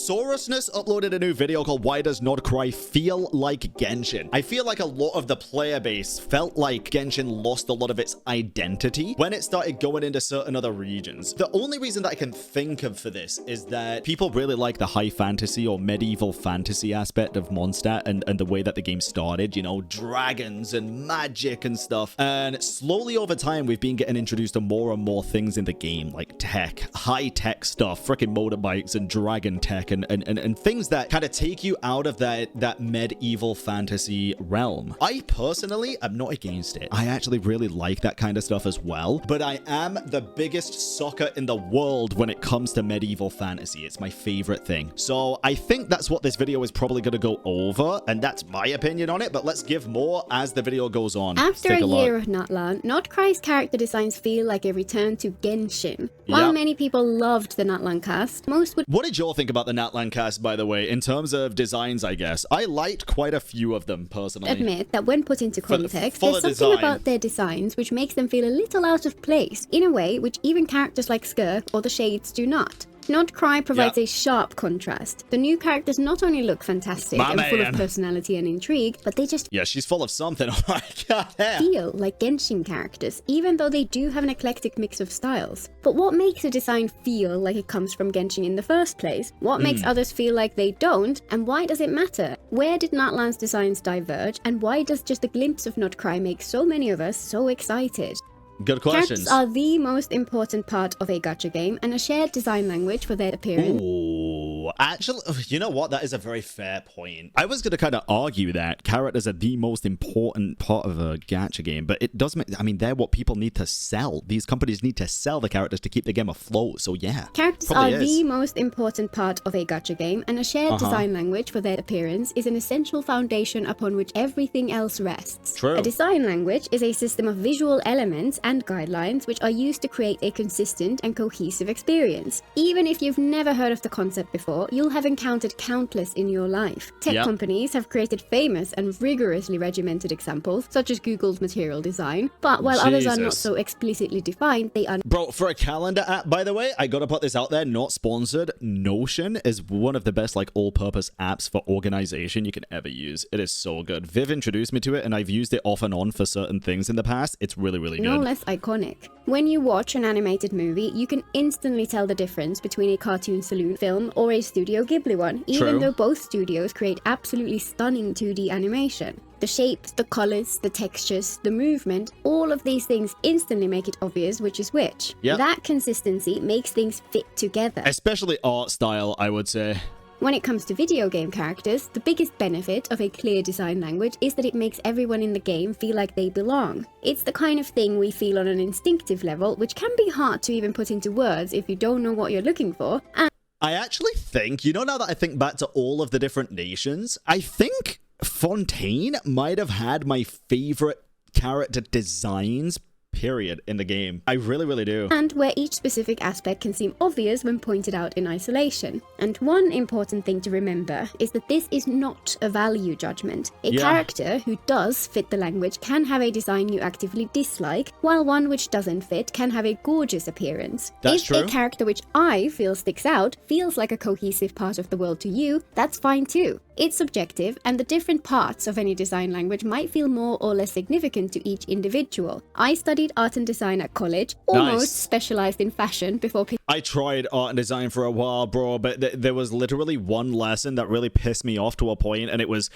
Saurusness uploaded a new video called Why Does Not Cry Feel Like Genshin? I feel like a lot of the player base felt like Genshin lost a lot of its identity when it started going into certain other regions. The only reason that I can think of for this is that people really like the high fantasy or medieval fantasy aspect of Mondstadt and the way that the game started, you know, dragons and magic and stuff. And slowly over time, we've been getting introduced to more and more things in the game, like tech, high-tech stuff, freaking motorbikes and dragon tech and things that kind of take you out of that medieval fantasy realm. I personally am not against it. I actually really like that kind of stuff as well, but I am the biggest sucker in the world when it comes to medieval fantasy. It's my favorite thing. So I think that's what this video is probably going to go over, and that's my opinion on it, but let's give more as the video goes on. After a year of Natlan, Not Krai's character designs feel like a return to Genshin. While many people loved the Natlan cast, most would... What did y'all think about the Natlan cast, by the way, in terms of designs, I guess? I liked quite a few of them, personally. Admit that when put into context, there's something about their designs which makes them feel a little out of place, in a way which even characters like Skirk or the Shades do not. Not Krai provides a sharp contrast. The new characters not only look fantastic and full of personality and intrigue, but they just... Yeah, she's full of something. Oh my god. ...feel like Genshin characters, even though they do have an eclectic mix of styles. But what makes a design feel like it comes from Genshin in the first place? What makes others feel like they don't? And why does it matter? Where did Natlan's designs diverge? And why does just a glimpse of Not Krai make so many of us so excited? Good questions. Characters are the most important part of a gacha game and a shared design language for their appearance. Ooh, actually, you know what? That is a very fair point. I was going to kind of argue that characters are the most important part of a gacha game, but it does make, I mean, they're what people need to sell. These companies need to sell the characters to keep the game afloat, so yeah. Characters are the most important part of a gacha game, and a shared design language for their appearance is an essential foundation upon which everything else rests. True. A design language is a system of visual elements and guidelines which are used to create a consistent and cohesive experience. Even if you've never heard of the concept before, you'll have encountered countless in your life. Tech companies have created famous and rigorously regimented examples, such as Google's material design, but while others are not so explicitly defined, they are... Bro, for a calendar app, by the way, I gotta put this out there, not sponsored, Notion is one of the best, like, all-purpose apps for organization you can ever use. It is so good. Viv introduced me to it, and I've used it off and on for certain things in the past. It's really, really good. No less iconic. When you watch an animated movie, you can instantly tell the difference between a cartoon saloon film or a Studio Ghibli one, even though both studios create absolutely stunning 2D animation. The shapes, the colors, the textures, the movement, all of these things instantly make it obvious which is which. That consistency makes things fit together. Especially art style, I would say. When it comes to video game characters, the biggest benefit of a clear design language is that it makes everyone in the game feel like they belong. It's the kind of thing we feel on an instinctive level, which can be hard to even put into words if you don't know what you're looking for. And I actually think, you know, now that I think back to all of the different nations, I think Fontaine might have had my favorite character designs period in the game. I really, really do. And where each specific aspect can seem obvious when pointed out in isolation. And one important thing to remember is that this is not a value judgment. A character who does fit the language can have a design you actively dislike, while one which doesn't fit can have a gorgeous appearance. That's if true. A character which I feel sticks out feels like a cohesive part of the world to you, that's fine too. It's subjective, and the different parts of any design language might feel more or less significant to each individual. I studied art and design at college, almost specialized in fashion before picking... I tried art and design for a while, bro, but there was literally one lesson that really pissed me off to a point, and it was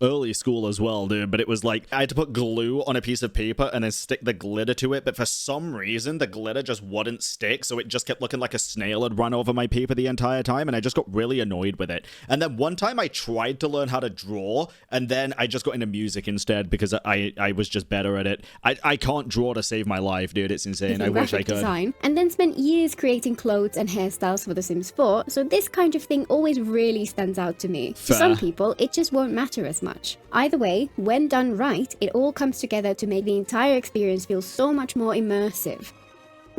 early school as well, dude, but it was like I had to put glue on a piece of paper and then stick the glitter to it, but for some reason the glitter just wouldn't stick, so it just kept looking like a snail had run over my paper the entire time, and I just got really annoyed with it. And then one time I tried to learn how to draw, and then I just got into music instead because I was just better at it. I can't draw to save my life, dude. It's insane. I wish I could. Design, and then spent years creating clothes and hairstyles for The Sims 4, so this kind of thing always really stands out to me. Fair. For some people, it just won't matter as much. Either way, when done right, it all comes together to make the entire experience feel so much more immersive.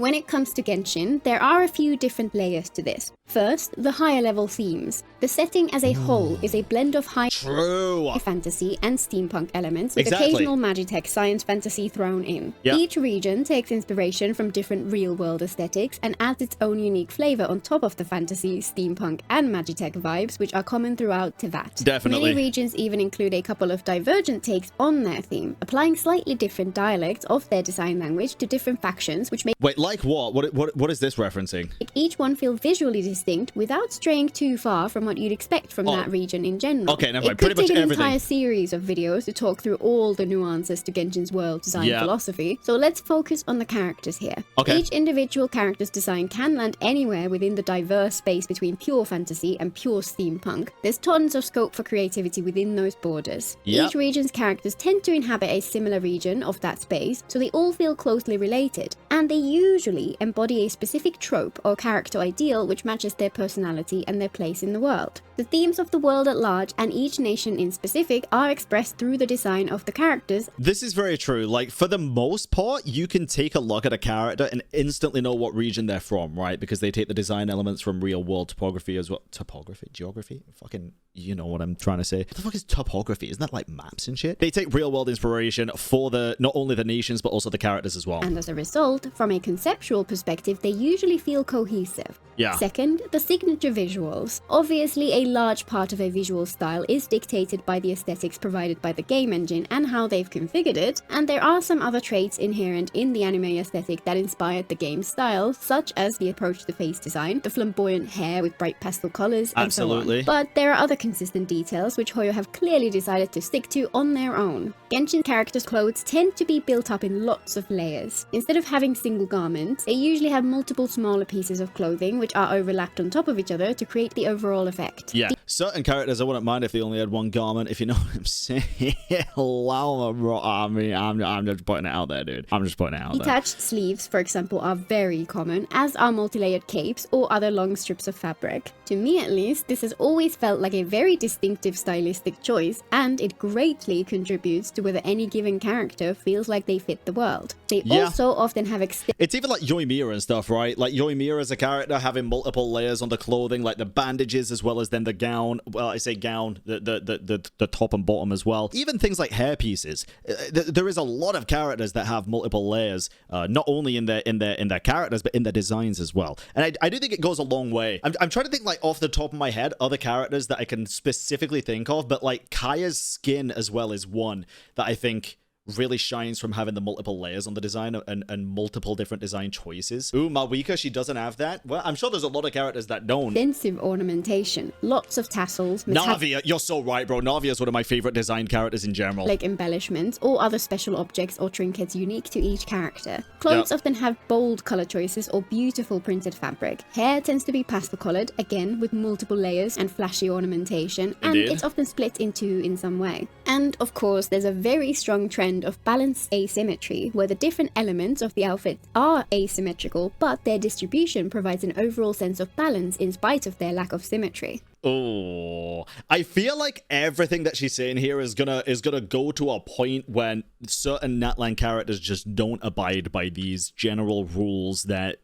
When it comes to Genshin, there are a few different layers to this. First, the higher level themes. The setting as a whole is a blend of high fantasy and steampunk elements with occasional magitech science fantasy thrown in. Yep. Each region takes inspiration from different real-world aesthetics and adds its own unique flavor on top of the fantasy, steampunk, and magitech vibes, which are common throughout to that. Definitely. Many regions even include a couple of divergent takes on their theme, applying slightly different dialects of their design language to different factions, which make— Wait, like what? What is this referencing? Each one feel visually distinct without straying too far from what you'd expect from that region in general. Okay, never mind. It could take an entire series of videos to talk through all the nuances to Genshin's world design philosophy, so let's focus on the characters here. Okay. Each individual character's design can land anywhere within the diverse space between pure fantasy and pure steampunk. There's tons of scope for creativity within those borders. Yep. Each region's characters tend to inhabit a similar region of that space, so they all feel closely related, and they usually embody a specific trope or character ideal which matches their personality and their place in the world. The themes of the world at large and each nation in specific are expressed through the design of the characters. This is very true. Like, for the most part, you can take a look at a character and instantly know what region they're from, right? Because they take the design elements from real world topography as well. Topography? Geography? Fucking, you know what I'm trying to say. What the fuck is topography? Isn't that like maps and shit? They take real world inspiration for not only the nations, but also the characters as well. And as a result, from a conceptual perspective, they usually feel cohesive. Yeah. Second, the signature visuals. Obviously, a large part of a visual style is dictated by the aesthetics provided by the game engine and how they've configured it, and there are some other traits inherent in the anime aesthetic that inspired the game's style, such as the approach to face design, the flamboyant hair with bright pastel colors, and so on. But there are other consistent details which Hoyo have clearly decided to stick to on their own. Genshin characters' clothes tend to be built up in lots of layers. Instead of having single garments, they usually have multiple smaller pieces of clothing which are overlapped on top of each other to create the overall effect. Yeah, certain characters I wouldn't mind if they only had one garment, if you know what I'm saying. Wow, bro. I mean, I'm just putting it out there, dude. I'm just putting it out there. Detached sleeves, for example, are very common, as are multi-layered capes or other long strips of fabric. To me at least, this has always felt like a very distinctive stylistic choice, and it greatly contributes to whether any given character feels like they fit the world. They also often have It's even like Yoimiya and stuff, right? Like Yoimiya as a character having multiple layers on the clothing, like the bandages as well as then the gown. Well, I say gown, the top and bottom as well. Even things like hair pieces. There is a lot of characters that have multiple layers, not only in their characters but in their designs as well. And I do think it goes a long way. I'm trying to think like off the top of my head other characters that I can specifically think of, but like Kaya's skin as well is one that I think really shines from having the multiple layers on the design and multiple different design choices. Ooh, Malwika, she doesn't have that? Well, I'm sure there's a lot of characters that don't. Extensive ornamentation, lots of tassels. Navia, you're so right, bro. Navia is one of my favorite design characters in general. Like embellishments or other special objects or trinkets unique to each character. Clothes often have bold color choices or beautiful printed fabric. Hair tends to be pastel colored, again with multiple layers and flashy ornamentation, and it's often split in two in some way. And of course, there's a very strong trend of balanced asymmetry, where the different elements of the outfit are asymmetrical, but their distribution provides an overall sense of balance in spite of their lack of symmetry. Oh, I feel like everything that she's saying here is gonna go to a point when certain Natlan characters just don't abide by these general rules that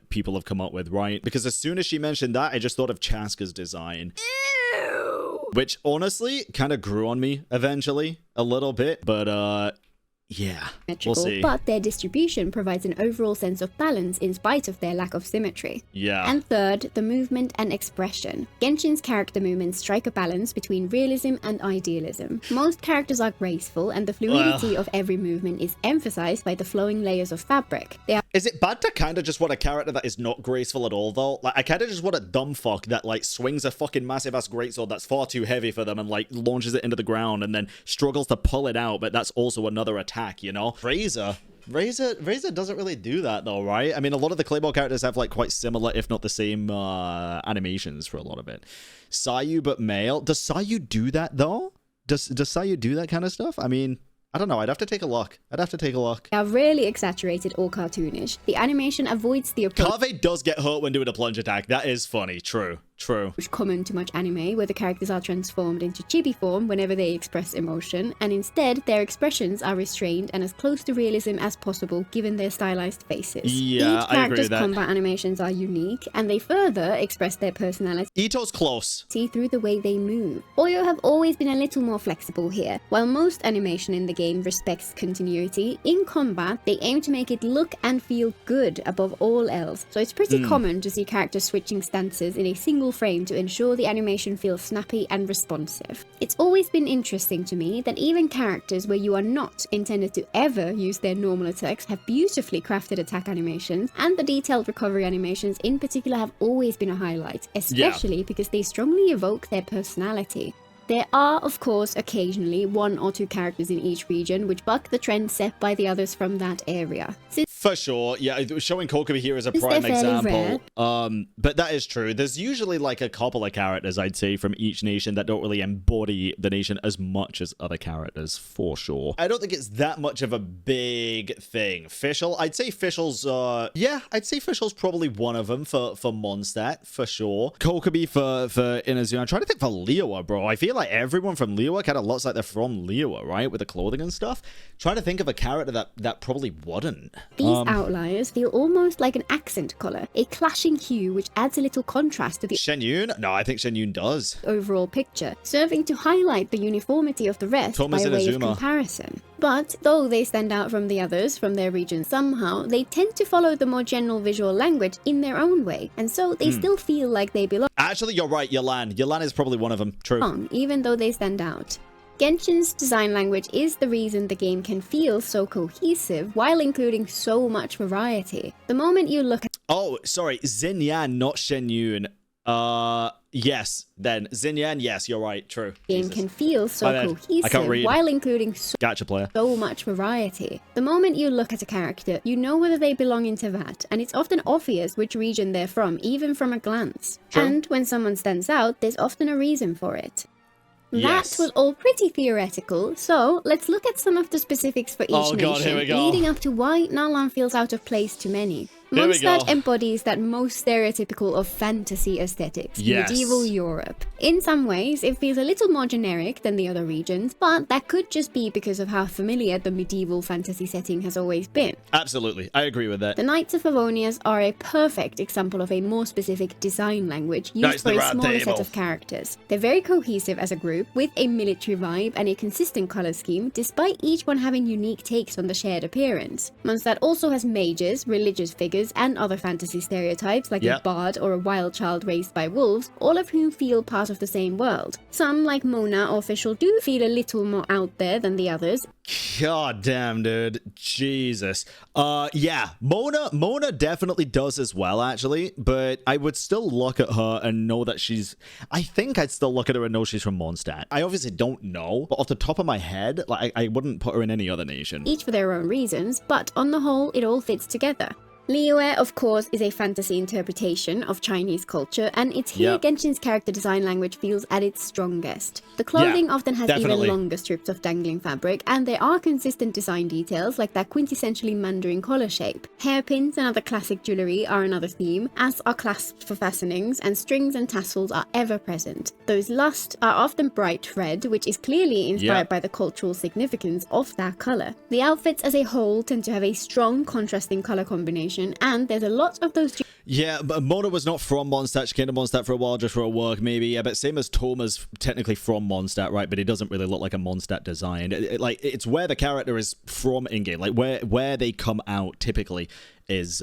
people have come up with, right? Because as soon as she mentioned that, I just thought of Chaska's design. Ew. Which honestly kind of grew on me eventually a little bit, but yeah, we'll see. But their distribution provides an overall sense of balance in spite of their lack of symmetry. Yeah. And third, the movement and expression. Genshin's character movements strike a balance between realism and idealism. Most characters are graceful, and the fluidity of every movement is emphasized by the flowing layers of fabric. Is it bad to kind of just want a character that is not graceful at all, though? Like, I kind of just want a dumb fuck that, like, swings a fucking massive-ass greatsword that's far too heavy for them and, like, launches it into the ground and then struggles to pull it out, but that's also another attack, you know? Razor doesn't really do that, though, right? I mean, a lot of the Claymore characters have, like, quite similar, if not the same, animations for a lot of it. Sayu, but male. Does Sayu do that, though? Does Sayu do that kind of stuff? I mean, I don't know. I'd have to take a look. They are rarely exaggerated or cartoonish. The animation avoids the approach. Kave does get hurt when doing a plunge attack. That is funny. True. True. Which common to much anime, where the characters are transformed into chibi form whenever they express emotion, and instead their expressions are restrained and as close to realism as possible given their stylized faces. Yeah, Each I agree character's with that. combat animations are unique, and they further express their personality Ito's close. through the way they move. Oyo have always been a little more flexible here. While most animation in the game respects continuity, in combat they aim to make it look and feel good above all else, so it's pretty common to see characters switching stances in a single frame to ensure the animation feels snappy and responsive. It's always been interesting to me that even characters where you are not intended to ever use their normal attacks have beautifully crafted attack animations, and the detailed recovery animations in particular have always been a highlight, especially because they strongly evoke their personality. There are, of course, occasionally one or two characters in each region which buck the trend set by the others from that area. For sure, yeah, showing Kokomi here as a Since prime they're fairly example. But that is true. There's usually like a couple of characters, I'd say, from each nation that don't really embody the nation as much as other characters, for sure. I don't think it's that much of a big thing. Fischl, I'd say Fischl's, I'd say Fischl's probably one of them for Mondstadt, for sure. Kokomi for Inazuma. I'm trying to think for Liyue, bro. I feel like everyone from Liyue kind of looks like they're from Liyue, right? With the clothing and stuff. Trying to think of a character that probably wouldn't. These outliers feel almost like an accent color, a clashing hue which adds a little contrast to the Shenyun? No, I think Shenyun does. overall picture, serving to highlight the uniformity of the rest Thomas by a way of Inazuma. comparison. But though they stand out from the others from their region somehow, they tend to follow the more general visual language in their own way, and so they still feel like they belong, Actually, you're right, Yelan. Yelan is probably one of them. True. even though they stand out. Genshin's design language is the reason the game can feel so cohesive while including so much variety. The moment you look at Oh, sorry. Xinyan, not Shenyun. Yes. Then Xinyan, yes, you're right. True. the game Jesus. can feel so My bad. I can't cohesive read. while including Gotcha, player. so much variety. The moment you look at a character, you know whether they belong into that, and it's often obvious which region they're from, even from a glance. True. And when someone stands out, there's often a reason for it. Yes. That was all pretty theoretical, so let's look at some of the specifics for each Oh God, nation, here we go. leading up to why Natlan feels out of place to many. Here we Mondstadt go. embodies that most stereotypical of fantasy aesthetics, Yes. medieval Europe. In some ways, it feels a little more generic than the other regions, but that could just be because of how familiar the medieval fantasy setting has always been. Absolutely. I agree with that. The Knights of Favonius are a perfect example of a more specific design language Knights used of for the a Round smaller Table. set of characters. They're very cohesive as a group, with a military vibe and a consistent color scheme, despite each one having unique takes on the shared appearance. Mondstadt also has mages, religious figures, and other fantasy stereotypes like Yep. a bard or a wild child raised by wolves, all of whom feel part of the same world. Some, like Mona or Fischl, do feel a little more out there than the others. God damn, dude. Jesus. Yeah. Mona definitely does as well, actually. But I would still look at her and know that she's... I think I'd still look at her and know she's from Mondstadt. I obviously don't know, but off the top of my head, like I wouldn't put her in any other nation. Each for their own reasons, but on the whole, it all fits together. Liyue, of course, is a fantasy interpretation of Chinese culture, and it's here Yep. Genshin's character design language feels at its strongest. The clothing often has definitely. even longer strips of dangling fabric, and there are consistent design details like that quintessentially Mandarin collar shape. Hairpins and other classic jewelry are another theme, as are clasps for fastenings, and strings and tassels are ever present. Those lust are often bright red, which is clearly inspired Yep. by the cultural significance of that color. The outfits as a whole tend to have a strong contrasting color combination, and there's a lot of those Yeah, but Mona was not from Mondstadt. She came to Mondstadt for a while just for her work, maybe. Yeah, but same as Thoma's technically from Mondstadt, right? But he doesn't really look like a Mondstadt design. It's where the character is from in-game. Like, where they come out typically is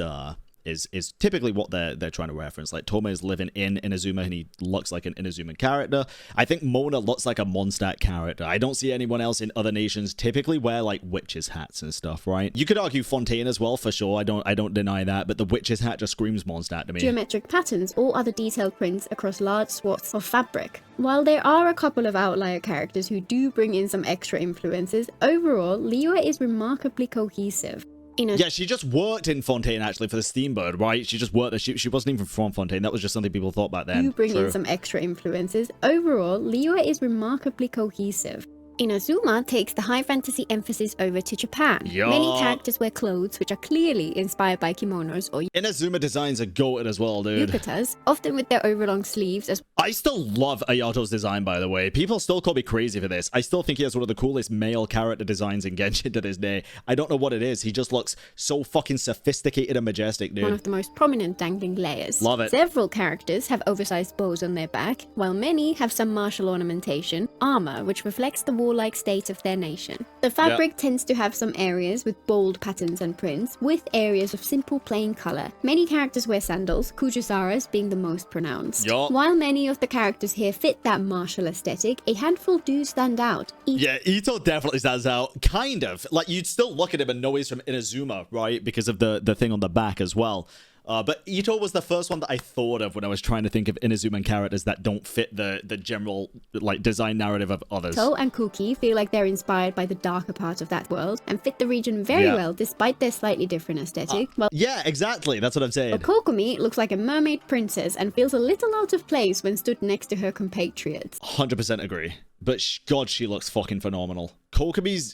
typically what they're trying to reference. Like, Toma is living in Inazuma and he looks like an Inazuman character. I think Mona looks like a Mondstadt character. I don't see anyone else in other nations typically wear like witches hats and stuff, right? You could argue Fontaine as well, for sure. I don't deny that, but the witches hat just screams Mondstadt to me. geometric patterns or other detailed prints across large swaths of fabric. While there are a couple of outlier characters who do bring in some extra influences, overall, Liyue is remarkably cohesive. Yeah, she just worked in Fontaine, actually, for the Steambird, right? She just worked there. She wasn't even from Fontaine. That was just something people thought back then. You bring True. in some extra influences. Overall, Liyue is remarkably cohesive. Inazuma takes the high fantasy emphasis over to Japan. Yeah. Many characters wear clothes which are clearly inspired by kimonos or Inazuma designs are goated as well, dude. yukatas, often with their overlong sleeves as I still love Ayato's design, by the way. People still call me crazy for this. I still think he has one of the coolest male character designs in Genshin to this day. I don't know what it is. He just looks so fucking sophisticated and majestic, dude. one of the most prominent dangling layers. Love it. Several characters have oversized bows on their back, while many have some martial ornamentation, armor, which reflects the warlike state of their nation. The fabric tends to have some areas with bold patterns and prints, with areas of simple plain color. Many characters wear sandals, Kujusaras being the most pronounced. While many of the characters here fit that martial aesthetic, a handful do stand out. Yeah, Ito definitely stands out. Kind of. Like, you'd still look at him and know he's from Inazuma, right? Because of the thing on the back as well. But Ito was the first one that I thought of when I was trying to think of Inazuman characters that don't fit the general like design narrative of others. To and Kuki feel like they're inspired by the darker part of that world and fit the region very well despite their slightly different aesthetic. Yeah, exactly. That's what I'm saying. Kokomi looks like a mermaid princess and feels a little out of place when stood next to her compatriots. 100% agree. But God, she looks fucking phenomenal. Kokomi's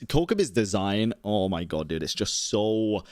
design, oh my god, dude, it's just so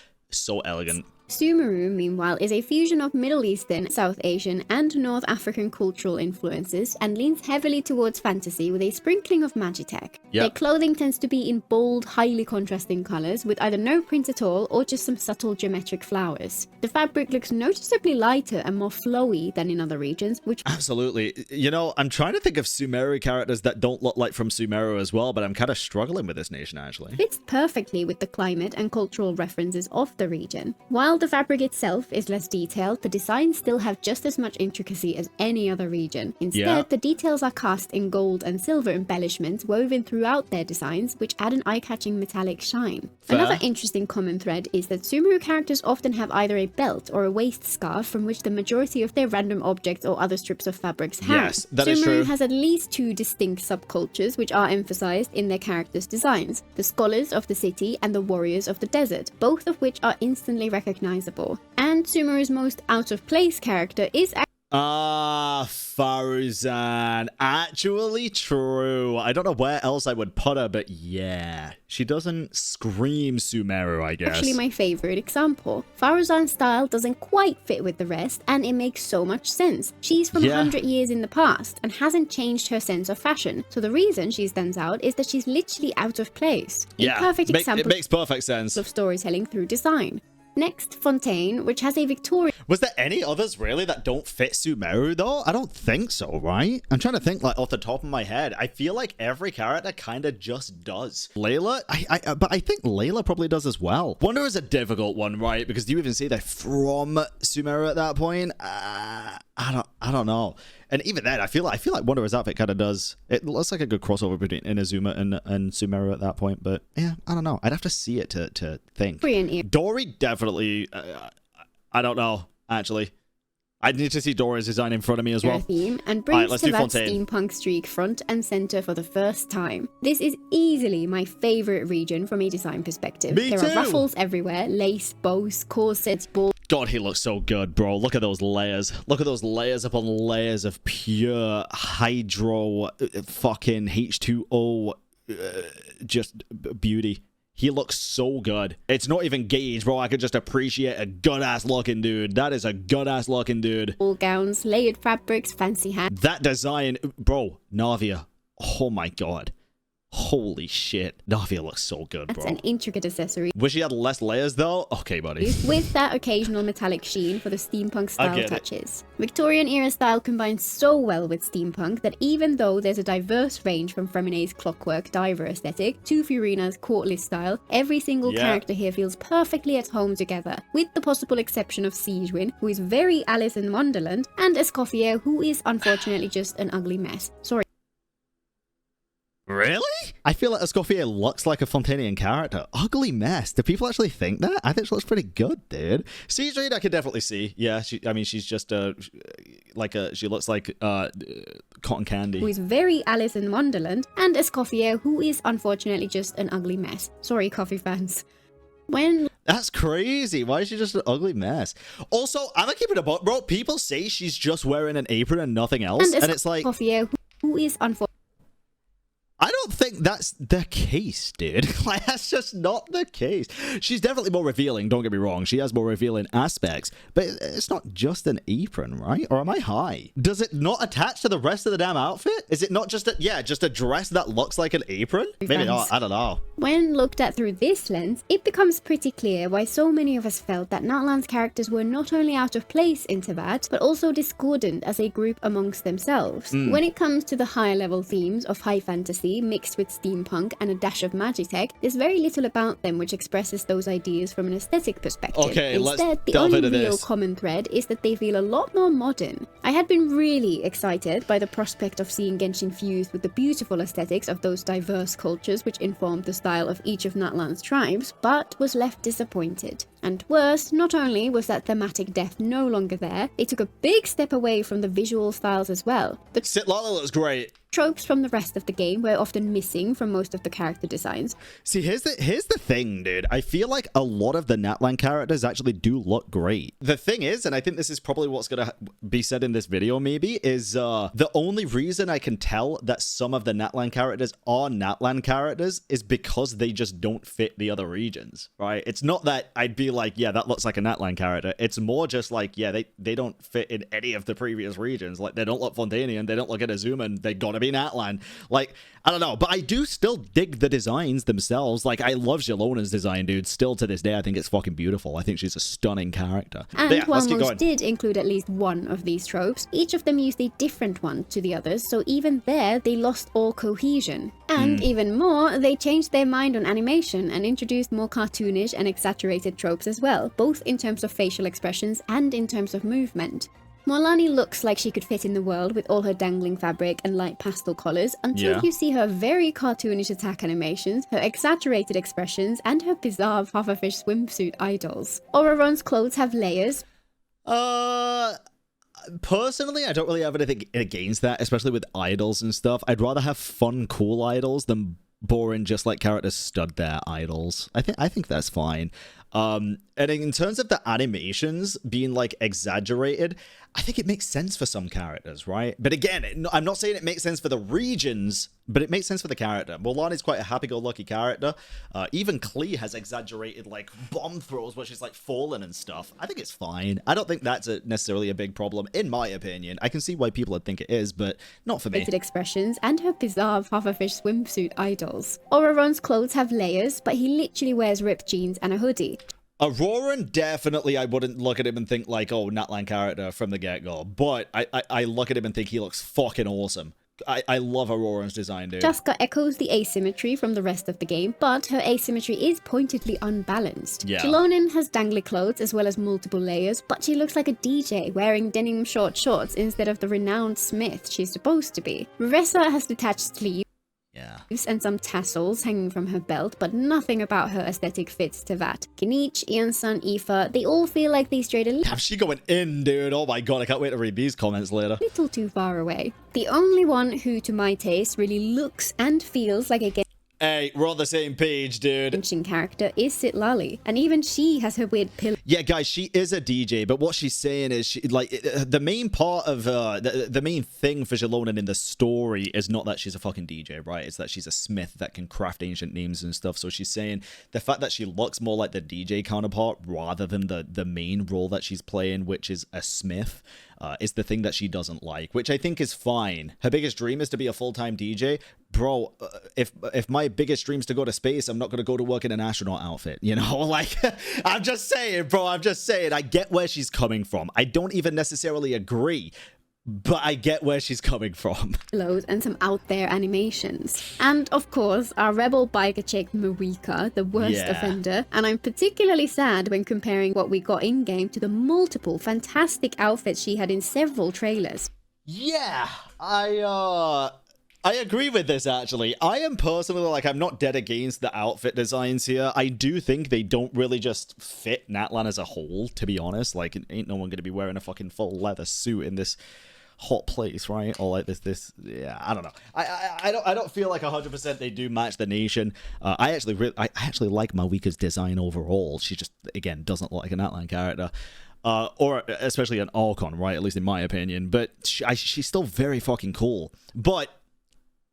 elegant. Sumeru, meanwhile, is a fusion of Middle Eastern, South Asian, and North African cultural influences and leans heavily towards fantasy with a sprinkling of magitech. Their clothing tends to be in bold, highly contrasting colors with either no print at all or just some subtle geometric flowers. The fabric looks noticeably lighter and more flowy than in other regions, which... Absolutely. You know, I'm trying to think of Sumeru characters that don't look like from Sumeru as well, but I'm kind of struggling with this nation, actually. Fits perfectly with the climate and cultural references of the region. While the fabric itself is less detailed, the designs still have just as much intricacy as any other region. Instead, the details are cast in gold and silver embellishments woven throughout their designs, which add an eye-catching metallic shine. Fair. Another interesting common thread is that Sumeru characters often have either a belt or a waist scarf from which the majority of their random objects or other strips of fabrics hang. Yes, that is true. Sumeru has at least two distinct subcultures which are emphasized in their characters' designs: the scholars of the city and the warriors of the desert, both of which are instantly recognizable. And Sumeru's most out-of-place character is Faruzan. Actually true. I don't know where else I would put her, but yeah. She doesn't scream Sumeru, I guess. Actually my favorite example. Faruzan's style doesn't quite fit with the rest, and it makes so much sense. She's from 100 years in the past, and hasn't changed her sense of fashion. So the reason she stands out is that she's literally out of place. A perfect example it makes perfect sense. of storytelling through design. Next, Fontaine, which has a Victorian... Was there any others really that don't fit Sumeru though? I don't think so, right? I'm trying to think like off the top of my head. I feel like every character kind of just does. Layla? But I think Layla probably does as well. Wonder is a difficult one, right? Because do you even see they're from Sumeru at that point? I don't know. And even then, I feel like Wanderer's outfit kind of does. It looks like a good crossover between Inazuma and Sumeru at that point. But yeah, I don't know. I'd have to see it to think. Dory definitely. I don't know. Actually, I need to see Dory's design in front of me as well. Theme and brings to that steampunk streak front and center for the first time. This is easily my favorite region from a design perspective. There are ruffles everywhere, lace, bows, corsets, balls. God, he looks so good, bro. Look at those layers. Look at those layers upon layers of pure hydro fucking H2O just beauty. He looks so good. It's not even gauge, bro. I could just appreciate a good-ass looking dude. That is a good-ass looking dude. All gowns, layered fabrics, fancy hats. That design, bro, Navia. Oh my god. Holy shit. Navia looks so good, bro. That's an intricate accessory. Wish he had less layers, though. Okay, buddy. With that occasional metallic sheen for the steampunk style touches. Victorian era style combines so well with steampunk that even though there's a diverse range from Fremine's clockwork diver aesthetic to Furina's courtly style, every single character here feels perfectly at home together, with the possible exception of Siegewin, who is very Alice in Wonderland, and Escoffier, who is unfortunately just an ugly mess. Sorry. Really? I feel like Escoffier looks like a Fontainian character. Ugly mess. Do people actually think that? I think she looks pretty good, dude. Siegewin, I could definitely see. Yeah, she's just she looks like cotton candy. Who is very Alice in Wonderland, and Escoffier, who is unfortunately just an ugly mess. Sorry, coffee fans. That's crazy. Why is she just an ugly mess? Also, I'm gonna keep it about, bro. People say she's just wearing an apron and nothing else, and it's like, Escoffier, who is unfortunately... I don't think think that's the case, dude. Like, that's just not the case. She's definitely more revealing, don't get me wrong. She has more revealing aspects, but it's not just an apron, right? Or am I high? Does it not attach to the rest of the damn outfit? Is it not just just a dress that looks like an apron? Maybe not, I don't know. When looked at through this lens, it becomes pretty clear why so many of us felt that Natlan's characters were not only out of place in Teyvat, but also discordant as a group amongst themselves. When it comes to the higher level themes of high fantasy mixed with steampunk and a dash of magitech, there's very little about them which expresses those ideas from an aesthetic perspective. Okay, instead, the only real common thread is that they feel a lot more modern. I had been really excited by the prospect of seeing Genshin fused with the beautiful aesthetics of those diverse cultures which informed the style of each of Natlan's tribes, but was left disappointed. And worse, not only was that thematic depth no longer there, they took a big step away from the visual styles as well. The Citlali looks great. tropes from the rest of the game were often missing from most of the character designs. See, here's the thing, dude. I feel like a lot of the Natlan characters actually do look great. The thing is, and I think this is probably what's gonna be said in this video maybe, is the only reason I can tell that some of the Natlan characters are Natlan characters is because they just don't fit the other regions, right? It's not that I'd be like, yeah, that looks like a Natlan character. It's more just like, yeah, they don't fit in any of the previous regions. Like, they don't look Fontaine, they don't look Inazuman, they gotta be Natlan. Like, I don't know, but I do still dig the designs themselves. Like, I love Zelona's design, dude. Still to this day, I think it's fucking beautiful. I think she's a stunning character. And yeah, while most did include at least one of these tropes, each of them used a different one to the others, so even there, they lost all cohesion. And even more, they changed their mind on animation and introduced more cartoonish and exaggerated tropes as well, both in terms of facial expressions and in terms of movement. Morlani looks like she could fit in the world with all her dangling fabric and light pastel colors until you see her very cartoonish attack animations, her exaggerated expressions, and her bizarre pufferfish swimsuit idols. Auroron's clothes have layers. Personally, I don't really have anything against that, especially with idols and stuff. I'd rather have fun, cool idols than boring, just like characters stud their idols. I think that's fine. And in terms of the animations being like exaggerated, I think it makes sense for some characters, right? But again, I'm not saying it makes sense for the regions, but it makes sense for the character. Mulan is quite a happy-go-lucky character. Even Klee has exaggerated like bomb throws where she's like falling and stuff. I think it's fine. I don't think that's necessarily a big problem, in my opinion. I can see why people would think it is, but not for me. Expressions and her bizarre pufferfish swimsuit idols. Auroron's clothes have layers, but he literally wears ripped jeans and a hoodie. Auroran, definitely, I wouldn't look at him and think like, oh, Natlan character from the get-go. But I look at him and think he looks fucking awesome. I love Auroran's design, dude. Jaska echoes the asymmetry from the rest of the game, but her asymmetry is pointedly unbalanced. Yeah. Zelonin has dangly clothes as well as multiple layers, but she looks like a DJ wearing denim short shorts instead of the renowned smith she's supposed to be. Revessa has detached sleeves. Yeah. And some tassels hanging from her belt, but nothing about her aesthetic fits Teyvat. Kinich, Iansan, Aoife, they all feel like they strayed a Damn, she going in, dude. Oh my god, I can't wait to read these comments later. little too far away. The only one who, to my taste, really looks and feels like a Hey, we're on the same page, dude. Genshin character is Citlali, and even she has her weird pillar. Yeah, guys, she is a DJ, but what she's saying is, the main part of, the main thing for Zelonin in the story is not that she's a fucking DJ, right? It's that she's a smith that can craft ancient names and stuff. So she's saying the fact that she looks more like the DJ counterpart rather than the main role that she's playing, which is a smith, is the thing that she doesn't like, which I think is fine. Her biggest dream is to be a full-time DJ. Bro, if my biggest dream's to go to space, I'm not going to go to work in an astronaut outfit, you know? Like, I'm just saying, bro, I'm just saying, I get where she's coming from. I don't even necessarily agree, but I get where she's coming from. And some out there animations. And of course, our rebel biker chick Marika, the worst offender. And I'm particularly sad when comparing what we got in-game to the multiple fantastic outfits she had in several trailers. Yeah, I agree with this, actually. I am personally, like, I'm not dead against the outfit designs here. I do think they don't really just fit Natlan as a whole, to be honest. Like, ain't no one going to be wearing a fucking full leather suit in this hot place, right? Or like this, yeah, I don't know. I don't feel like 100% they do match the nation. I actually like Marika's design overall. She just, again, doesn't look like a Natlan character. Or especially an Archon, right? At least in my opinion. But she's still very fucking cool. But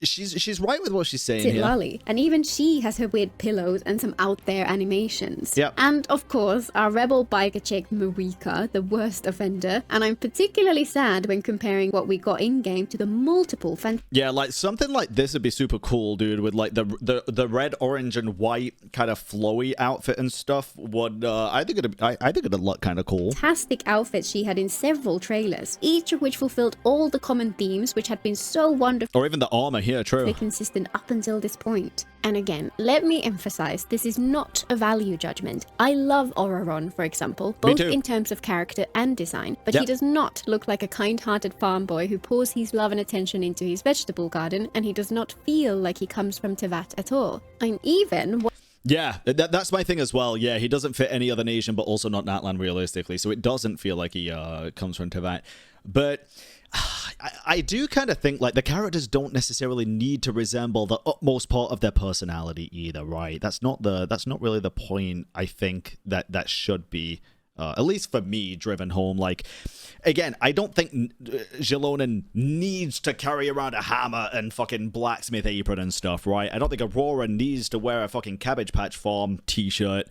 she's right with what she's saying Sit here. lolly. And even she has her weird pillows and some out there animations. Yep. And of course, our rebel biker chick Marika, the worst offender. And I'm particularly sad when comparing what we got in game to the multiple Yeah, like something like this would be super cool, dude, with like the red, orange, and white kind of flowy outfit and stuff. Would I think it'd look kind of cool. Fantastic outfits she had in several trailers, each of which fulfilled all the common themes which had been so wonderful. Or even the armor here, true. Consistent up until this point. And again, let me emphasize, this is not a value judgment. I love Auroron, for example, both in terms of character and design, but he does not look like a kind-hearted farm boy who pours his love and attention into his vegetable garden, and he does not feel like he comes from Tevat at all. I'm even... Yeah, that's my thing as well. Yeah, he doesn't fit any other nation, but also not Natlan realistically, so it doesn't feel like he comes from Tevat. But... I do kind of think like the characters don't necessarily need to resemble the utmost part of their personality either, right? That's not really the point. I think that should be at least for me driven home. Like, again, I don't think Jelonen needs to carry around a hammer and fucking blacksmith apron and stuff, right? I don't think Aurora needs to wear a fucking Cabbage Patch Farm t-shirt.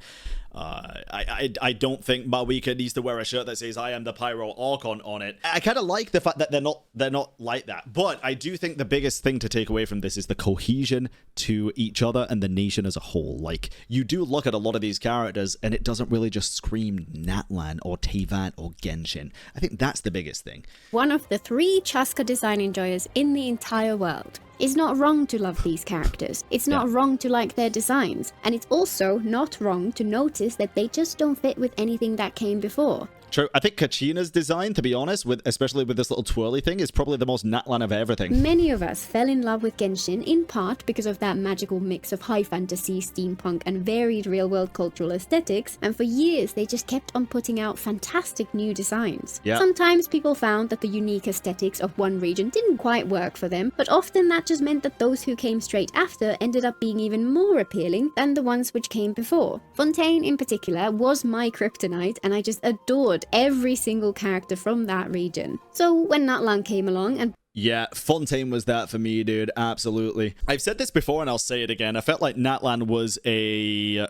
I don't think Marika needs to wear a shirt that says "I am the Pyro Archon" on it. I kind of like the fact that they're not like that, but I do think the biggest thing to take away from this is the cohesion to each other and the nation as a whole. Like, you do look at a lot of these characters, and it doesn't really just scream Natlan or Tevat or Genshin. I think that's the biggest thing. One of the 3 Chaska design enjoyers in the entire world. It's not wrong to love these characters. It's not wrong to like their designs. And it's also not wrong to notice that they just don't fit with anything that came before. True. I think Kachina's design, to be honest, especially with this little twirly thing, is probably the most Natlan of everything. Many of us fell in love with Genshin in part because of that magical mix of high fantasy, steampunk, and varied real-world cultural aesthetics, and for years they just kept on putting out fantastic new designs. Yeah. Sometimes people found that the unique aesthetics of one region didn't quite work for them, but often that just meant that those who came straight after ended up being even more appealing than the ones which came before. Fontaine in particular was my kryptonite, and I just adored every single character from that region. So when Natlan came along and yeah, Fontaine was that for me, dude. Absolutely. I've said this before and I'll say it again. I felt like Natlan was a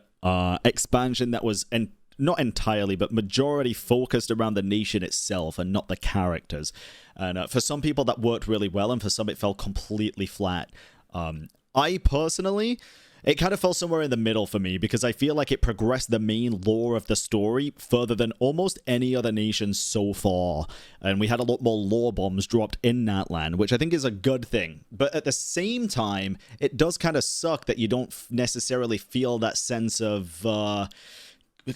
expansion that was not entirely, but majority focused around the nation itself and not the characters. And for some people that worked really well, and for some it fell completely flat. I personally... It kind of fell somewhere in the middle for me because I feel like it progressed the main lore of the story further than almost any other nation so far. And we had a lot more lore bombs dropped in Natlan, which I think is a good thing. But at the same time, it does kind of suck that you don't necessarily feel that sense of...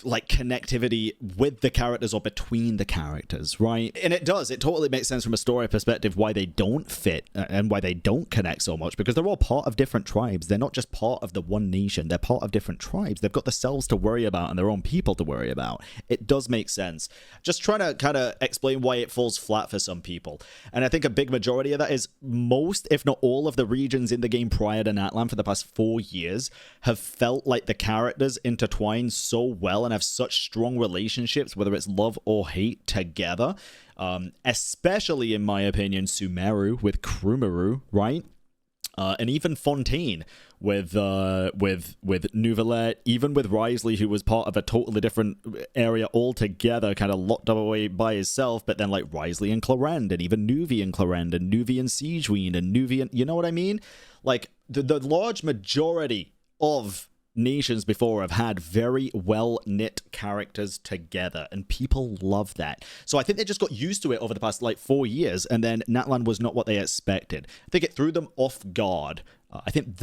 like connectivity with the characters or between the characters, right? And it totally makes sense from a story perspective why they don't fit and why they don't connect so much, because they're all part of different tribes. They're not just part of the one nation, they're part of different tribes. They've got themselves to worry about and their own people to worry about. It does make sense. Just trying to kind of explain why it falls flat for some people. And I think a big majority of that is most, if not all, of the regions in the game prior to Natlan for the past 4 years have felt like the characters intertwine so well and have such strong relationships, whether it's love or hate, together. Especially, in my opinion, Sumeru with Krumaru, right? And even Fontaine with Nouvelette, even with Risley, who was part of a totally different area altogether, kind of locked away by himself, but then like Risley and Clarend, and even Nuvi and Clarend, and Nuvi and Siegeween, and Nuvi and... You know what I mean? Like, the large majority of nations before have had very well-knit characters together, and people love that. So I think they just got used to it over the past like 4 years, and then Natlan was not what they expected. I think it threw them off guard. I think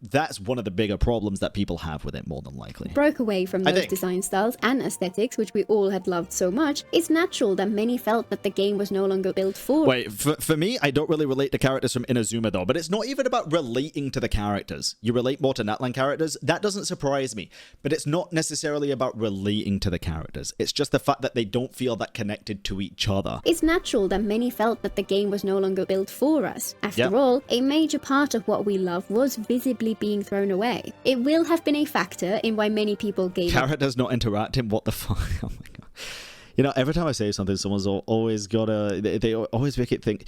that's one of the bigger problems that people have with it, more than likely. Broke away from those design styles and aesthetics, which we all had loved so much. It's natural that many felt that the game was no longer built for... Wait, for me, I don't really relate to characters from Inazuma, though, but it's not even about relating to the characters. You relate more to Natlan characters, that doesn't surprise me, but it's not necessarily about relating to the characters. It's just the fact that they don't feel that connected to each other. It's natural that many felt that the game was no longer built for us. After all, a major part of what we love was visibly being thrown away. It will have been a factor in why many people gave characters not interacting. What the fuck? Oh my god! You know, every time I say something, someone's always gotta. They always make it think.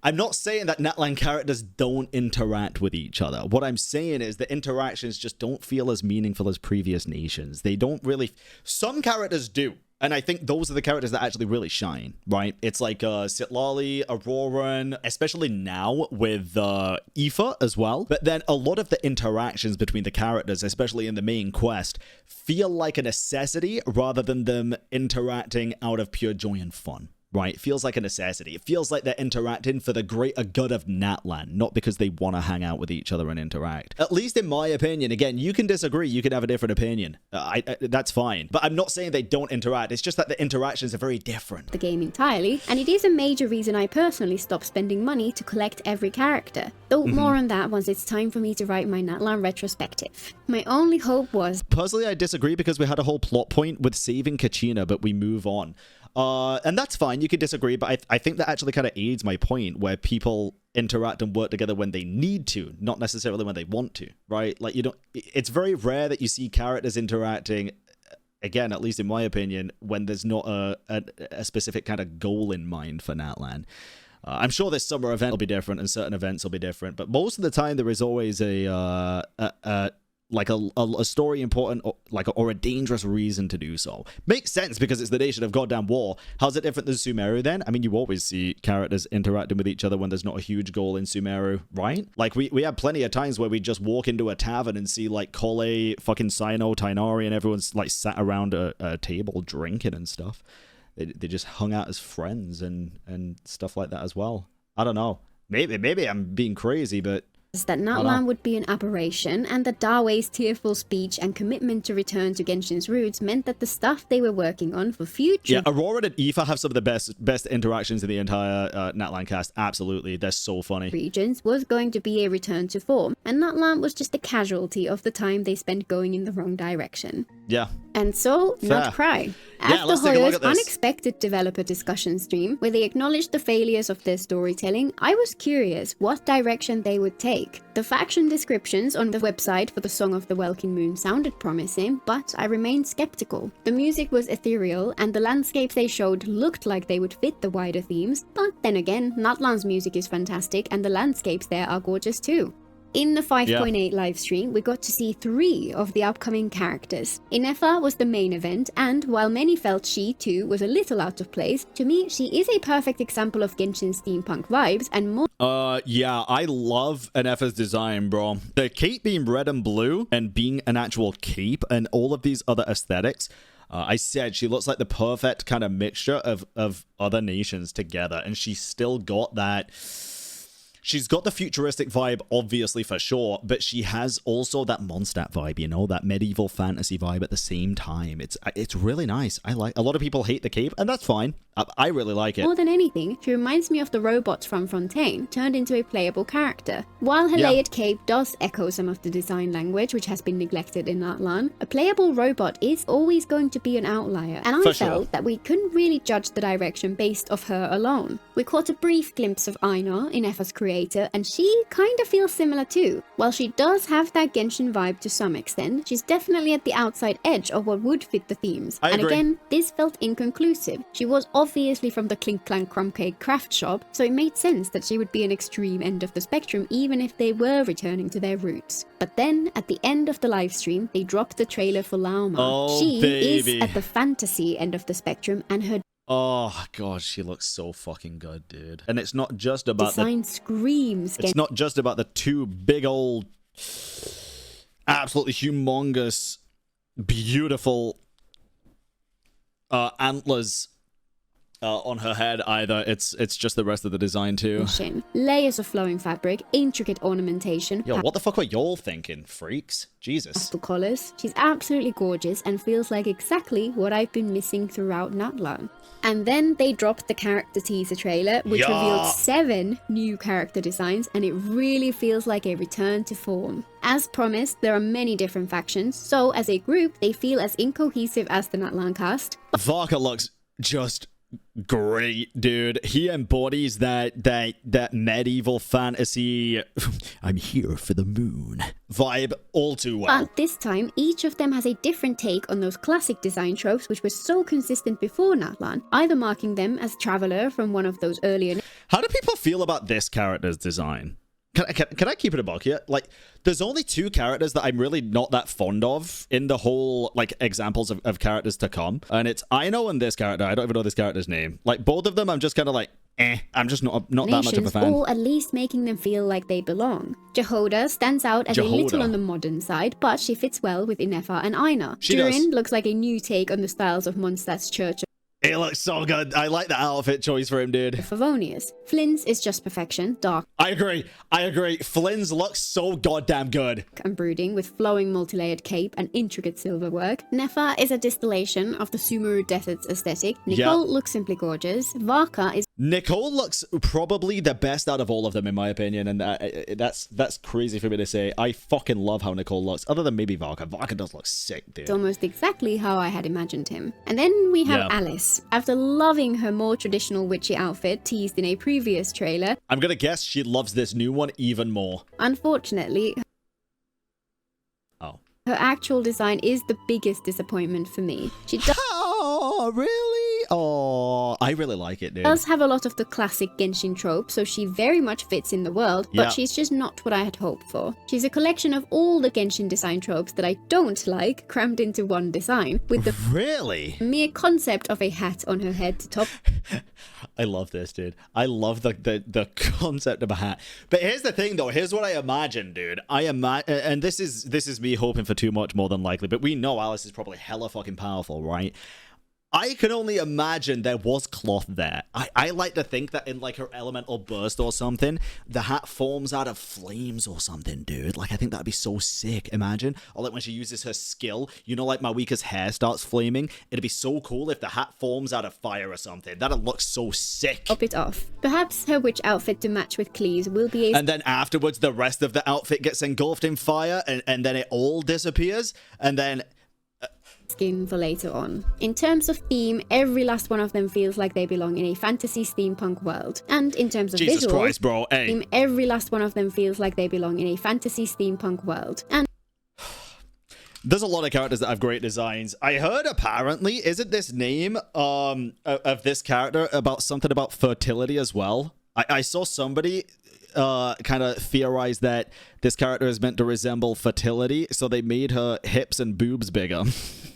I'm not saying that Natlan characters don't interact with each other. What I'm saying is the interactions just don't feel as meaningful as previous nations. They don't really... Some characters do. And I think those are the characters that actually really shine, right? It's like Citlali, Auroran, especially now with Aoife as well. But then a lot of the interactions between the characters, especially in the main quest, feel like a necessity rather than them interacting out of pure joy and fun. Right? It feels like a necessity. It feels like they're interacting for the greater good of Natlan, not because they want to hang out with each other and interact. At least in my opinion. Again, you can disagree. You can have a different opinion. That's fine. But I'm not saying they don't interact. It's just that the interactions are very different. The game entirely, and it is a major reason I personally stopped spending money to collect every character. Though more on that once it's time for me to write my Natlan retrospective. My only hope was... Personally, I disagree because we had a whole plot point with saving Kachina, but we move on. And that's fine, you could disagree, but I think that actually kind of aids my point, where people interact and work together when they need to, not necessarily when they want to, right? Like, you don't... It's very rare that you see characters interacting, again, at least in my opinion, when there's not a specific kind of goal in mind for Natlan. I'm sure this summer event will be different, and certain events will be different, but most of the time there is always a story important, or a dangerous reason to do so. Makes sense because it's the nation of goddamn war. How's it different than Sumeru then? I mean, you always see characters interacting with each other when there's not a huge goal in Sumeru, right? Like, we have plenty of times where we just walk into a tavern and see, like, Kole, fucking Sino, Tainari, and everyone's, like, sat around a table drinking and stuff. They just hung out as friends and stuff like that as well. I don't know. Maybe I'm being crazy, but... that Natlan would be an aberration, and that Darway's tearful speech and commitment to return to Genshin's roots meant that the stuff they were working on for future... Yeah, Aurora and Aoife have some of the best interactions in the entire Natlan cast. Absolutely, they're so funny. ...regions was going to be a return to form, and Natlan was just a casualty of the time they spent going in the wrong direction. Yeah. And so, not Krai. After Hoyo's unexpected developer discussion stream, where they acknowledged the failures of their storytelling, I was curious what direction they would take. The faction descriptions on the website for the Song of the Welkin Moon sounded promising, but I remained skeptical. The music was ethereal, and the landscapes they showed looked like they would fit the wider themes, but then again, Natlan's music is fantastic, and the landscapes there are gorgeous too. In the 5.8 livestream, we got to see 3 of the upcoming characters. Inefa was the main event, and while many felt she too was a little out of place, to me she is a perfect example of Genshin steampunk vibes and more. Yeah, I love Inefa's design, bro. The cape being red and blue and being an actual cape and all of these other aesthetics. I said she looks like the perfect kind of mixture of other nations together, and she's still got that... She's got the futuristic vibe, obviously, for sure, but she has also that Mondstadt vibe, you know, that medieval fantasy vibe at the same time. It's really nice. I like... A lot of people hate the cape, and that's fine. I really like it. More than anything, she reminds me of the robots from Fontaine, turned into a playable character. While her layered cape does echo some of the design language, which has been neglected in Natlan, a playable robot is always going to be an outlier, and I felt that we couldn't really judge the direction based off her alone. We caught a brief glimpse of Einar, Inefa's creator, and she kind of feels similar too. While she does have that Genshin vibe to some extent, she's definitely at the outside edge of what would fit the themes. I agree. Again, this felt inconclusive. She was obviously from the Clink Clank Crumb Cake craft shop, so it made sense that she would be an extreme end of the spectrum even if they were returning to their roots. But then, at the end of the livestream, they dropped the trailer for Lauma. Oh, she baby. is at the fantasy end of the spectrum, and her Oh, God, she looks so fucking good, dude. And it's not just about design screams. It's not just about the 2 big old, absolutely humongous, beautiful antlers on her head either. It's just the rest of the design too. Layers of flowing fabric, intricate ornamentation. Yo, what the fuck were y'all thinking, freaks? Jesus. Pastel colors. She's absolutely gorgeous and feels like exactly what I've been missing throughout Natlan. And then they dropped the character teaser trailer, which revealed 7 new character designs, and it really feels like a return to form. As promised, there are many different factions, so as a group, they feel as incohesive as the Natlan cast. Varka looks just great, dude. He embodies that medieval fantasy I'm here for the moon vibe all too well. But this time, each of them has a different take on those classic design tropes which were so consistent before Natlan, either marking them as Traveler from one of those earlier... How do people feel about this character's design? Can I keep it a buck here? Like, there's only 2 characters that I'm really not that fond of in the whole, like, examples of characters to come. And it's Aino and this character. I don't even know this character's name. Like, both of them, I'm just kind of like, I'm just not that much of a fan. Or at least making them feel like they belong. Jehoda stands out as a little on the modern side, but she fits well with Inefa and Aina. Durin looks like a new take on the styles of Mondstadt's church. It looks so good. I like the outfit choice for him, dude. Favonius. Flynn's is just perfection, dark. I agree. Flynn's looks so goddamn good. And brooding with flowing multi-layered cape and intricate silver work. Nefa is a distillation of the Sumeru deserts aesthetic. Nicole looks simply gorgeous. Varka is... Nicole looks probably the best out of all of them, in my opinion, and that's crazy for me to say. I fucking love how Nicole looks, other than maybe Varka. Varka does look sick, dude. It's almost exactly how I had imagined him. And then we have Alice. After loving her more traditional witchy outfit teased in a previous trailer, I'm gonna guess she loves this new one even more. Unfortunately, her actual design is the biggest disappointment for me. She does... Oh, really? Oh, I really like it, dude. Does have a lot of the classic Genshin trope, so she very much fits in the world, but she's just not what I had hoped for. She's a collection of all the Genshin design tropes that I don't like, crammed into one design, with the mere concept of a hat on her head to top. I love this, dude. I love the concept of a hat. But here's the thing, though. Here's what I imagine, dude. And this is me hoping for too much more than likely, but we know Alice is probably hella fucking powerful, right? I can only imagine there was cloth there. I like to think that in like her elemental burst or something, the hat forms out of flames or something, dude. Like, I think that'd be so sick. Imagine. Or like when she uses her skill, you know, like Mawika's hair starts flaming. It'd be so cool if the hat forms out of fire or something. That'd look so sick. Top it off. Perhaps her witch outfit to match with Klee's will be a... And then afterwards, the rest of the outfit gets engulfed in fire, and then it all disappears, and then... skin for later on. In terms of theme, every last one of them feels like they belong in a fantasy steampunk world. And in terms of Jesus visuals, Christ, bro. Hey. Every last one of them feels like they belong in a fantasy steampunk world. And there's a lot of characters that have great designs. I heard apparently, isn't this name of this character about something about fertility as well? I saw somebody kind of theorize that this character is meant to resemble fertility, so they made her hips and boobs bigger.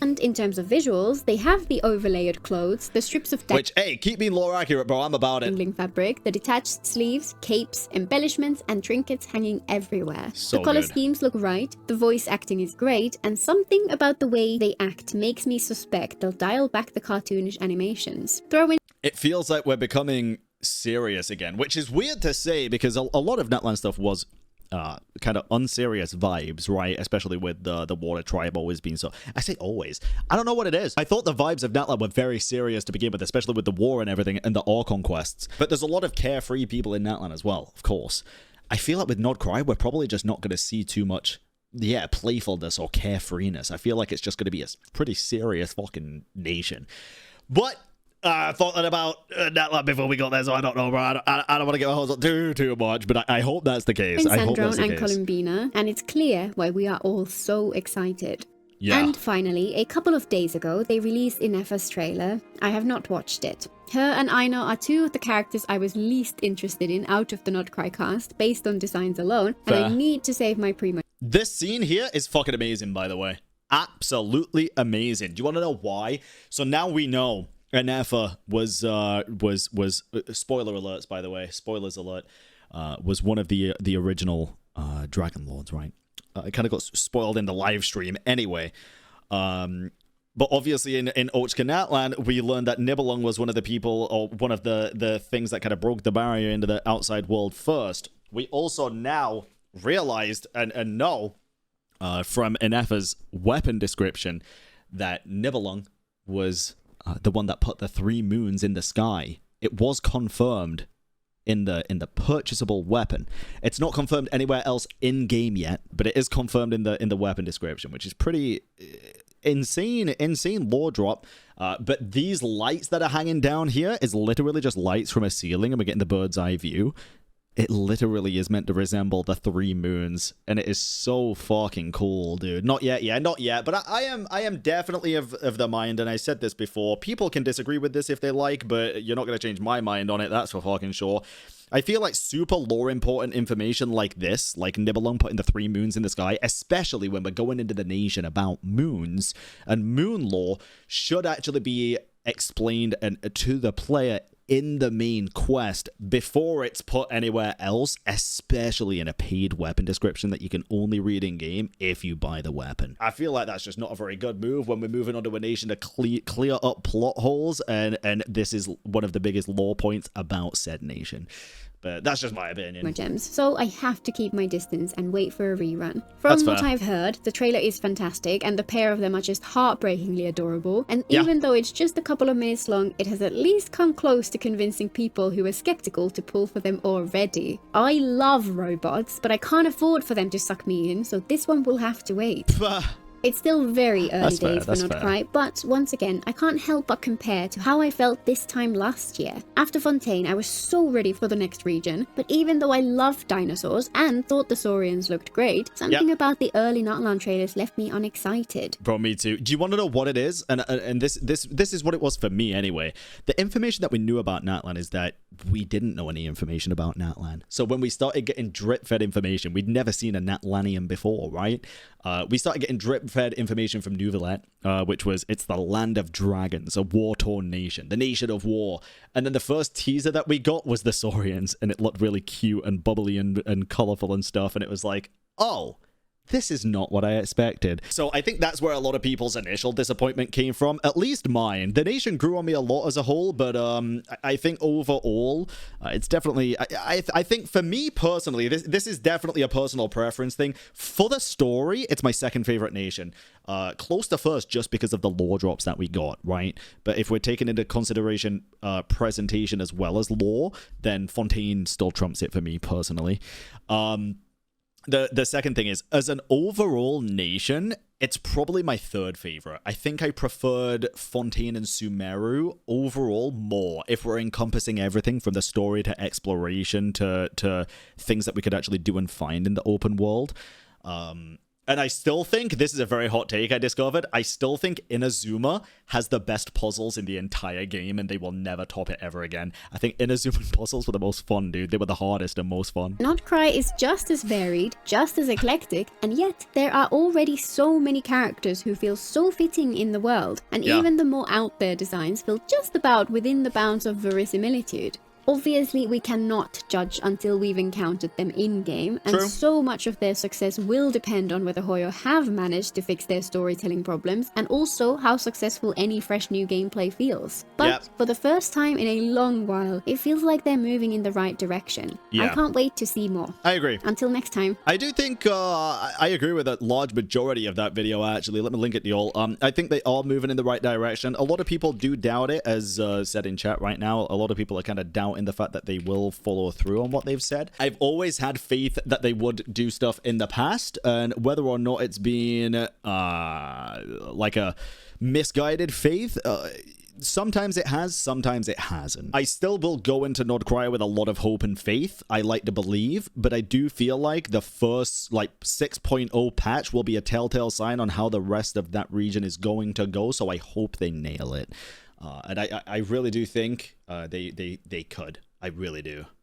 And in terms of visuals, they have the overlayered clothes, the strips of which, hey, keep me lore accurate, bro. I'm about it. Dangling fabric, the detached sleeves, capes, embellishments, and trinkets hanging everywhere. So the color good. schemes look right, the voice acting is great, and something about the way they act makes me suspect they'll dial back the cartoonish animations. Throw in... It feels like we're becoming serious again, which is weird to say because a lot of Natlan stuff was kind of unserious vibes, right? Especially with the water tribe always being so... I say always. I don't know what it is. I thought the vibes of Natlan were very serious to begin with, especially with the war and everything and the ore conquests. But there's a lot of carefree people in Natlan as well, of course. I feel like with Nod Krai, we're probably just not going to see too much, playfulness or carefreeness. I feel like it's just going to be a pretty serious fucking nation. But... I thought that about Natlan before we got there, so I don't know, bro. I don't want to get my hopes up too much, but I hope that's the case. I hope that's the case. And Columbina, and it's clear why we are all so excited. Yeah. And finally, a couple of days ago, they released Inefa's trailer. I have not watched it. Her and Aino are two of the characters I was least interested in out of the Not Cry cast, based on designs alone, and I need to save my primo. This scene here is fucking amazing, by the way. Absolutely amazing. Do you want to know why? So now we know Inefa was spoiler alerts, by the way, spoilers alert, was one of the original Dragon Lords, right? It kind of got spoiled in the live stream anyway. But obviously in Ochka Natlan, we learned that Nibelung was one of the people, or one of the things that kind of broke the barrier into the outside world first. We also now realized and know from Inefa's weapon description that Nibelung was the one that put the 3 moons in the sky. It was confirmed in the purchasable weapon. It's not confirmed anywhere else in game yet, but it is confirmed in the weapon description, which is pretty insane lore drop. But these lights that are hanging down here is literally just lights from a ceiling, and we're getting the bird's eye view. It literally is meant to resemble the 3 moons, and it is so fucking cool, dude. Not yet, but I am definitely of the mind, and I said this before, people can disagree with this if they like, but you're not going to change my mind on it, that's for fucking sure. I feel like super lore important information like this, like Nibelung putting the 3 moons in the sky, especially when we're going into the nation about moons, and moon lore should actually be explained and to the player in the main quest before it's put anywhere else, especially in a paid weapon description that you can only read in game if you buy the weapon. I feel like that's just not a very good move when we're moving on to a nation to clear up plot holes, and this is one of the biggest lore points about said nation. But that's just my opinion. My gems. So I have to keep my distance and wait for a rerun. From what I've heard, the trailer is fantastic and the pair of them are just heartbreakingly adorable. And even though it's just a couple of minutes long, it has at least come close to convincing people who were skeptical to pull for them already. I love robots, but I can't afford for them to suck me in, so this one will have to wait. It's still very early days for Not Krai, but once again, I can't help but compare to how I felt this time last year. After Fontaine, I was so ready for the next region, but even though I loved dinosaurs and thought the Saurians looked great, something about the early Natlan trailers left me unexcited. Bro, me too. Do you want to know what it is? And this is what it was for me anyway. The information that we knew about Natlan is that we didn't know any information about Natlan. So when we started getting drip-fed information, we'd never seen a Natlanian before, right? We started getting drip-fed information from Nouvelet, which was, it's the land of dragons, a war-torn nation, the nation of war. And then the first teaser that we got was the Saurians, and it looked really cute and bubbly and colorful and stuff, and it was like, oh, this is not what I expected. So I think that's where a lot of people's initial disappointment came from, at least mine. The nation grew on me a lot as a whole, but I think overall, it's definitely, I think for me personally, this is definitely a personal preference thing. For the story, it's my second favorite nation. Close to first just because of the lore drops that we got, right? But if we're taking into consideration presentation as well as lore, then Fontaine still trumps it for me personally. The second thing is, as an overall nation, it's probably my third favorite. I think I preferred Fontaine and Sumeru overall more, if we're encompassing everything from the story to exploration to things that we could actually do and find in the open world. And I still think, this is a very hot take I discovered, I still think Inazuma has the best puzzles in the entire game, and they will never top it ever again. I think Inazuma's puzzles were the most fun, dude. They were the hardest and most fun. Not Krai is just as varied, just as eclectic, and yet there are already so many characters who feel so fitting in the world, and even the more out there designs feel just about within the bounds of verisimilitude. Obviously, we cannot judge until we've encountered them in-game, and so much of their success will depend on whether Hoyo have managed to fix their storytelling problems, and also how successful any fresh new gameplay feels. But for the first time in a long while, it feels like they're moving in the right direction. I can't wait to see more. I agree. Until next time. I do think, I agree with a large majority of that video, actually. Let me link it to y'all. I think they are moving in the right direction. A lot of people do doubt it, as said in chat right now. A lot of people are kind of doubting the fact that they will follow through on what they've said. I've always had faith that they would do stuff in the past, and whether or not it's been like a misguided faith, sometimes it has, sometimes it hasn't. I still will go into Not Krai with a lot of hope and faith, I like to believe, but I do feel like the first, like, 6.0 patch will be a telltale sign on how the rest of that region is going to go, so I hope they nail it. And I really do think they could. I really do.